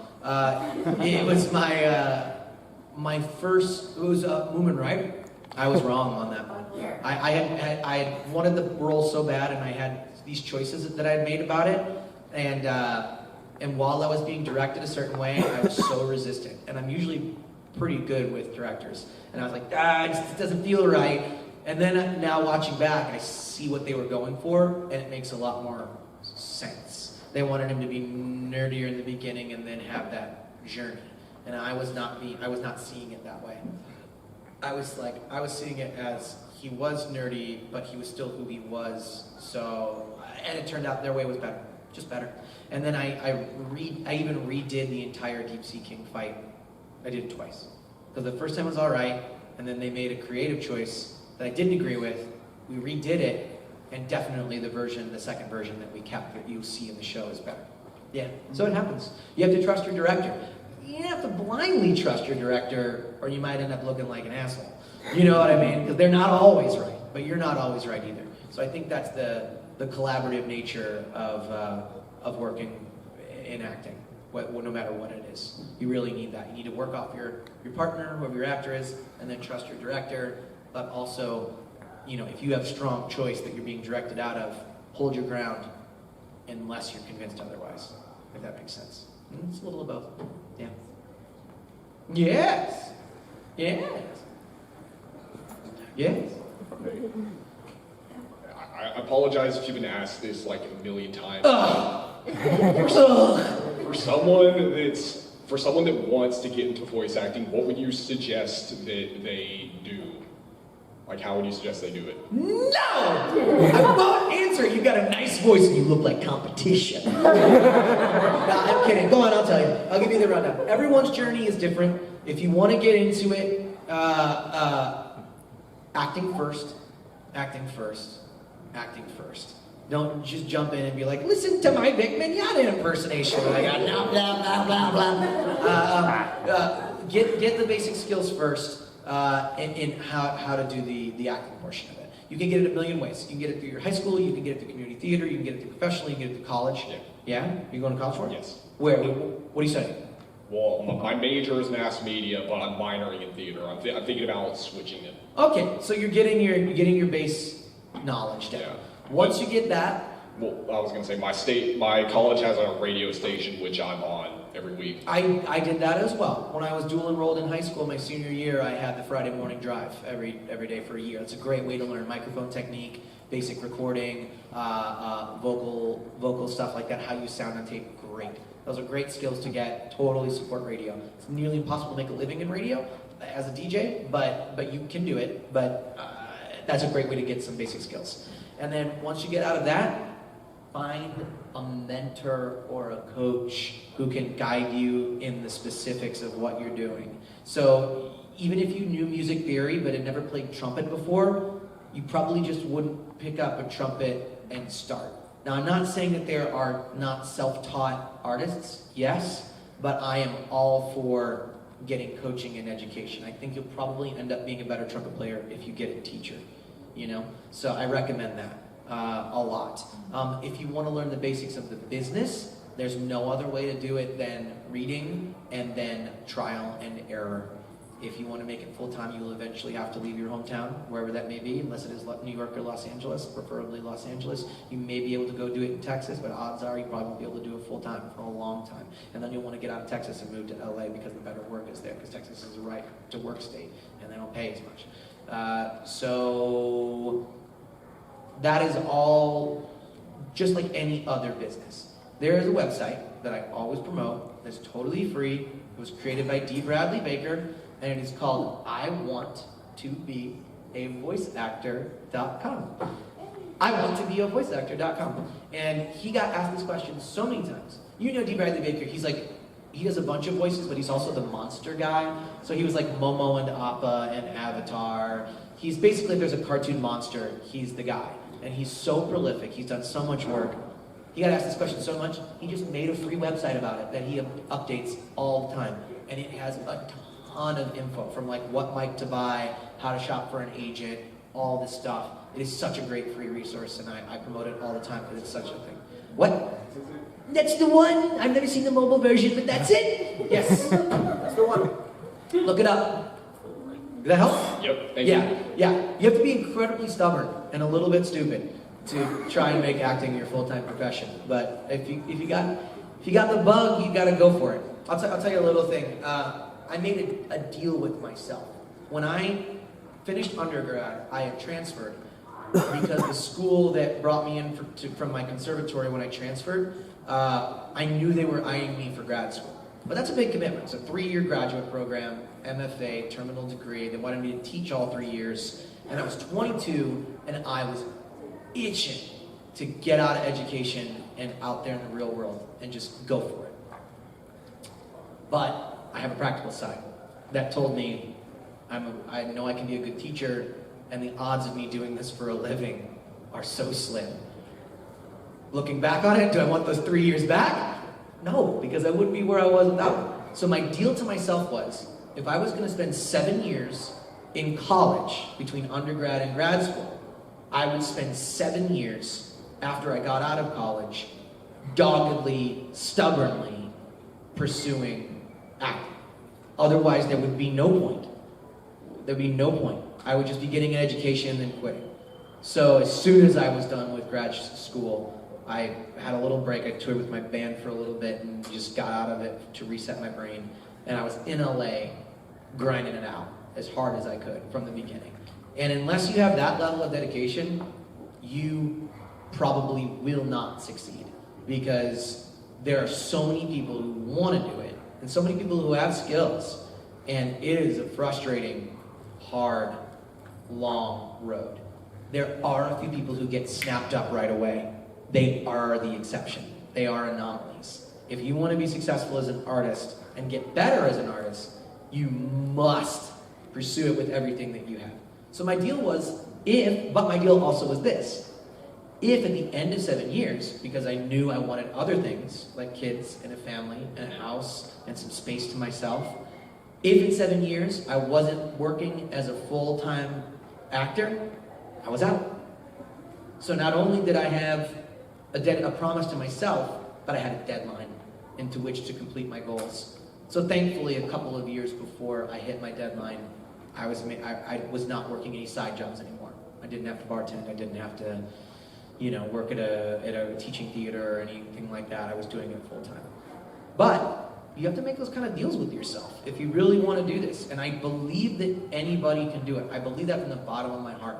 It was my first, it was Moomin, right? I was wrong on that one. I had wanted the role so bad, and I had these choices that I had made about it. And while I was being directed a certain way, I was so resistant. And I'm usually pretty good with directors. And I was like, it doesn't feel right. And then now watching back, I see what they were going for, and it makes a lot more sense. They wanted him to be nerdier in the beginning and then have that journey. And I was not seeing it that way. I was seeing it as he was nerdy, but he was still who he was. So, and it turned out their way was better, just better. And then I even redid the entire Deep Sea King fight. I did it twice. Because the first time was all right, and then they made a creative choice that I didn't agree with. We redid it, and definitely the second version that we kept that you see in the show is better. Yeah, so it happens. You have to trust your director. You have to blindly trust your director, or you might end up looking like an asshole. You know what I mean? Because they're not always right, but you're not always right either. So I think that's the collaborative nature of working in acting, no matter what it is. You really need that. You need to work off your partner, whoever your actor is, and then trust your director. But also, if you have strong choice that you're being directed out of, hold your ground unless you're convinced otherwise, if that makes sense. It's a little of both. Yeah. Yes. Yes. Yes. I apologize if you've been asked this like a million times. For someone that wants to get into voice acting, what would you suggest that they do? Like, how would you suggest they do it? No! I won't answer. You got a nice voice and you look like competition. No, I'm kidding. Go on, I'll tell you. I'll give you the rundown. Everyone's journey is different. If you want to get into it, acting first. Don't just jump in and be like, listen to my Vic Mignogna impersonation. I got blah, blah, blah, blah. Get the basic skills first. In how to do the acting portion of it. You can get it a million ways. You can get it through your high school, you can get it through community theater, you can get it through professional, you can get it through college. Yeah? You going to college for it? Yes. Where? What are you studying? Well, my major is mass media, but I'm minoring in theater. I'm thinking about switching it. Okay, so you're getting your base knowledge down. Yeah. Once you get that. Well, I was gonna say my college has a radio station which I'm on every week. I did that as well. When I was dual enrolled in high school my senior year, I had the Friday morning drive every day for a year. It's a great way to learn microphone technique, basic recording, vocal stuff like that, how you sound on tape. Great. Those are great skills to get. Totally support radio. It's nearly impossible to make a living in radio as a DJ, but you can do it. But that's a great way to get some basic skills. And then once you get out of that, find a mentor or a coach who can guide you in the specifics of what you're doing. So even if you knew music theory but had never played trumpet before, you probably just wouldn't pick up a trumpet and start. Now, I'm not saying that there are not self-taught artists, yes, but I am all for getting coaching and education. I think you'll probably end up being a better trumpet player if you get a teacher, you know? So I recommend that a lot. If you want to learn the basics of the business, there's no other way to do it than reading and then trial and error. If you want to make it full-time, you will eventually have to leave your hometown, wherever that may be, unless it is New York or Los Angeles, preferably Los Angeles. You may be able to go do it in Texas, but odds are you probably won't be able to do it full-time for a long time. And then you'll want to get out of Texas and move to LA because the better work is there, because Texas is a right-to-work state, and they don't pay as much. So that is all just like any other business. There is a website that I always promote that's totally free. It was created by D. Bradley Baker, and it is called iwanttobeavoiceactor.com. iwanttobeavoiceactor.com. And he got asked this question so many times. You know D. Bradley Baker, he does a bunch of voices, but he's also the monster guy. So he was like Momo and Appa and Avatar. He's basically, if there's a cartoon monster, he's the guy. And he's so prolific, he's done so much work. He got asked this question so much, he just made a free website about it that he updates all the time. And it has a ton of info, from like what mic to buy, how to shop for an agent, all this stuff. It is such a great free resource, and I promote it all the time because it's such a thing. What? That's the one! I've never seen the mobile version, but that's it! Yes, that's the one. Look it up. Did that help? Yep, thank you. Yeah. You have to be incredibly stubborn and a little bit stupid to try and make acting your full-time profession. But if you got the bug, you gotta go for it. I'll tell you a little thing. I made a deal with myself. When I finished undergrad, I had transferred because the school that brought me in from my conservatory when I transferred, I knew they were eyeing me for grad school. But that's a big commitment. It's a 3-year graduate program, MFA, terminal degree. They wanted me to teach all 3 years. And I was 22, and I was itching to get out of education and out there in the real world and just go for it. But I have a practical side that told me I know I can be a good teacher, and the odds of me doing this for a living are so slim. Looking back on it, do I want those 3 years back? No, because I wouldn't be where I was without it. So my deal to myself was, if I was going to spend 7 years in college between undergrad and grad school, I would spend 7 years after I got out of college doggedly, stubbornly pursuing acting. Otherwise, there would be no point. There'd be no point. I would just be getting an education and then quitting. So as soon as I was done with grad school, I had a little break. I toured with my band for a little bit and just got out of it to reset my brain. And I was in LA grinding it out as hard as I could from the beginning. And unless you have that level of dedication, you probably will not succeed, because there are so many people who want to do it and so many people who have skills, and it is a frustrating, hard, long road. There are a few people who get snapped up right away. They are the exception. They are anomalies. If you want to be successful as an artist and get better as an artist, you must pursue it with everything that you have. So my deal was, but my deal also was this: if at the end of 7 years, because I knew I wanted other things, like kids and a family and a house and some space to myself, if in 7 years I wasn't working as a full-time actor, I was out. So not only did I have a promise to myself, but I had a deadline into which to complete my goals. So thankfully, a couple of years before I hit my deadline, I was not working any side jobs anymore. I didn't have to bartend. I didn't have to, work at a teaching theater or anything like that. I was doing it full time. But you have to make those kind of deals with yourself if you really want to do this. And I believe that anybody can do it. I believe that from the bottom of my heart.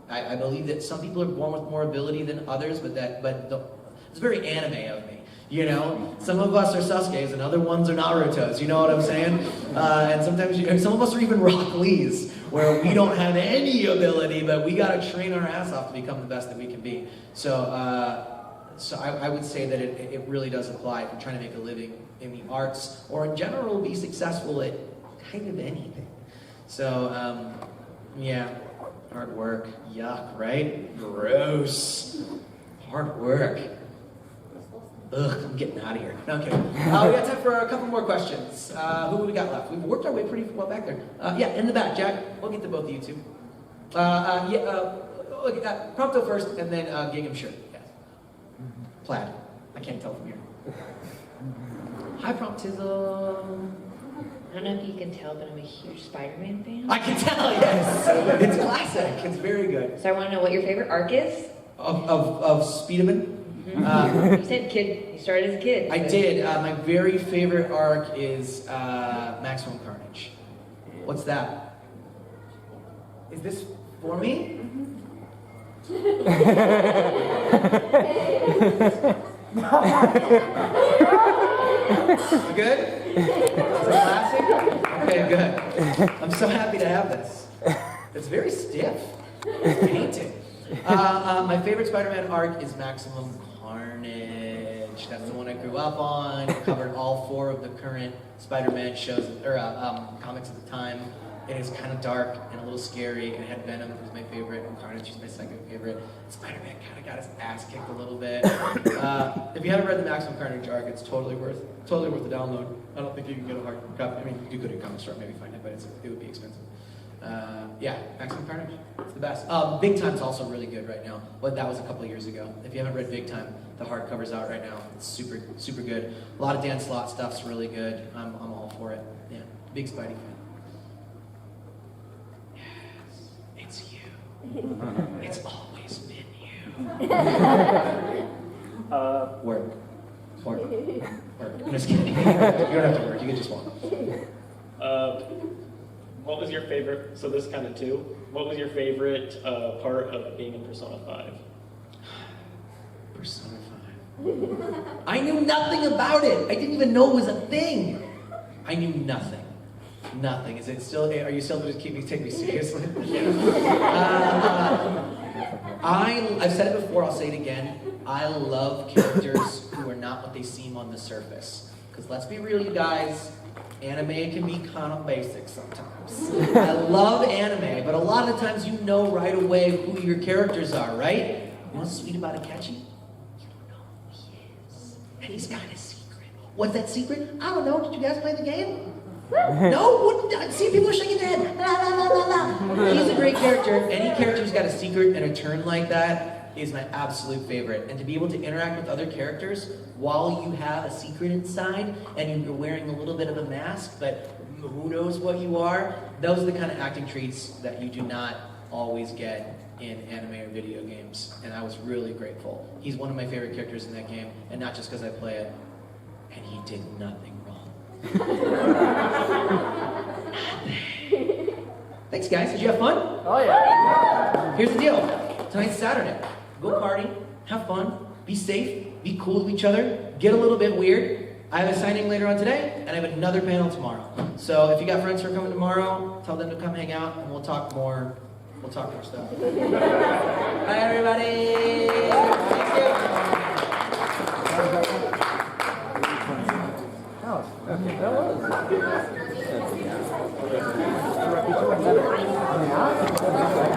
I believe that some people are born with more ability than others, it's very anime of me. Some of us are Sasuke's and other ones are Naruto's, you know what I'm saying? And sometimes some of us are even Rock Lee's, where we don't have any ability, but we gotta train our ass off to become the best that we can be. So I would say that it really does apply if you're trying to make a living in the arts, or in general be successful at kind of anything. So, yeah. Hard work. Yuck, right? Gross. Hard work. Ugh, I'm getting out of here. No, I'm kidding. We got time for a couple more questions. Who have we got left? We've worked our way pretty well back there. Yeah, in the back, Jack. We'll get to both of you two. Prompto first, and then gingham shirt. Yes. Plaid. I can't tell from here. Hi, Promptizzle. I don't know if you can tell, but I'm a huge Spider-Man fan. I can tell, yes. It's classic. It's very good. So I want to know what your favorite arc is. Of Spiderman? You said kid. You started as a kid. I did. My very favorite arc is Maximum Carnage. What's that? Is this for me? Good? It's a classic? Okay, good. I'm so happy to have this. It's very stiff. It's painted. My favorite Spider-Man arc is Maximum Carnage. That's the one I grew up on. It covered all 4 of the current Spider-Man shows or comics at the time. It is kind of dark and a little scary. And it had Venom, who's my favorite, and Carnage, who's my second favorite. Spider-Man kind of got his ass kicked a little bit. If you haven't read the Maximum Carnage arc, it's totally worth the download. I don't think you can get a hard copy. I mean, you could go to a comic store, maybe find it, but it would be expensive. Yeah, Maximum Carnage, it's the best. Big Time's also really good right now, but that was a couple of years ago. If you haven't read Big Time, the hardcover's out right now. It's super, super good. A lot of Dan Slott stuff's really good. I'm all for it. Yeah, big Spidey fan. Yes, it's you. It's always been you. Work. I'm just kidding. You don't have to work. You can just walk. What was your favorite, so this is kind of 2, what was your favorite part of being in Persona 5? Persona 5. I knew nothing about it. I didn't even know it was a thing. I knew nothing. Nothing. Is it still, are you still just taking me seriously? I've said it before, I'll say it again. I love characters who are not what they seem on the surface. Because let's be real, you guys, anime can be kind of basic sometimes. I love anime, but a lot of the times you know right away who your characters are, right? You know what's sweet about Akechi? You don't know who he is. And he's got a secret. What's that secret? I don't know. Did you guys play the game? No? What? See, people are shaking their head. La, la, la, la, la. He's a great character. Any character who's got a secret and a turn like that is my absolute favorite. And to be able to interact with other characters while you have a secret inside and you're wearing a little bit of a mask, but who knows what you are, those are the kind of acting treats that you do not always get in anime or video games. And I was really grateful. He's one of my favorite characters in that game, and not just because I play it. And he did nothing wrong. Thanks, guys. Did you have fun? Oh, yeah. Here's the deal. Tonight's Saturday. Go party, have fun, be safe, be cool with each other, get a little bit weird. I have a signing later on today, and I have another panel tomorrow. So if you got friends who are coming tomorrow, tell them to come hang out, and we'll talk more stuff. Bye, everybody. Thank you. That was.